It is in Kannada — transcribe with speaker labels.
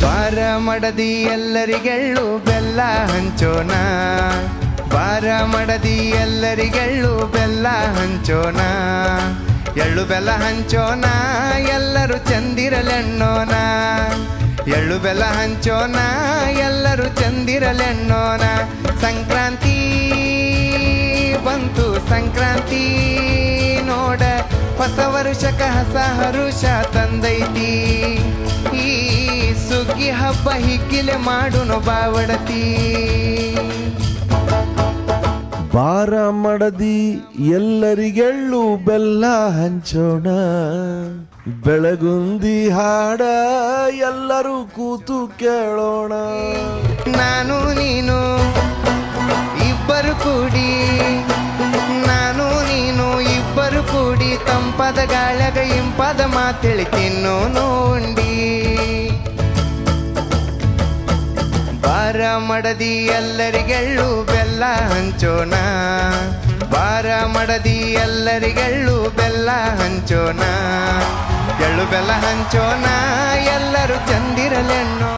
Speaker 1: ಬಾರ ಮಡದಿ ಎಲ್ಲರಿಗೆಳ್ಳು ಬೆಲ್ಲ ಹಂಚೋಣ, ಬಾರ ಮಡದಿ ಎಲ್ಲರಿಗೆಳ್ಳು ಬೆಲ್ಲ ಹಂಚೋಣ, ಎಳ್ಳು ಬೆಲ್ಲ ಹಂಚೋಣ ಎಲ್ಲರೂ ಚಂದಿರಲೆಣ್ಣೋಣ, ಎಳ್ಳು ಬೆಲ್ಲ ಹಂಚೋಣ ಎಲ್ಲರೂ ಚಂದಿರಲೆಣ್ಣೋಣ. ಸಂಕ್ರಾಂತಿ ಬಂತು ಸಂಕ್ರಾಂತಿ ನೋಡ, ಹೊಸ ವರುಷಕ ಹೊಸ ಹರುಷ ತಂದೈತಿ, ಈ ಸುಗ್ಗಿ ಹಬ್ಬ ಹಿಗ್ಗಿಲೆ ಮಾಡುನು ಬಾವಡತಿ.
Speaker 2: ಬಾರ ಮಡದಿ ಎಲ್ಲರಿಗೆಳ್ಳು ಬೆಲ್ಲ ಹಂಚೋಣ, ಬೆಳಗುಂದಿ ಹಾಡ ಎಲ್ಲರೂ ಕೂತು ಕೇಳೋಣ.
Speaker 1: ನಾನು ನೀನು ಇಬ್ಬರು ಕೂಡಿ, ನಾನು ನೀನು ಇಬ್ಬರು ಕೂಡಿ, ತಂಪದ ಗಾಳಗ ಇಂಪದ ಮಾತೇಳಿ ತಿನ್ನೋನು ಉಂಡಿ. ಬಾರ ಮಡದಿ ಎಲ್ಲರಿಗೆಳ್ಳು ಬೆಲ್ಲ ಹಂಚೋಣ, ಬಾರ ಮಡದಿ ಎಲ್ಲರಿಗೆಳ್ಳು ಬೆಲ್ಲ ಹಂಚೋಣ, ಎಳ್ಳು ಬೆಲ್ಲ ಹಂಚೋಣ ಎಲ್ಲರೂ ಚಂದಿರಲೆಣ್ಣೋ.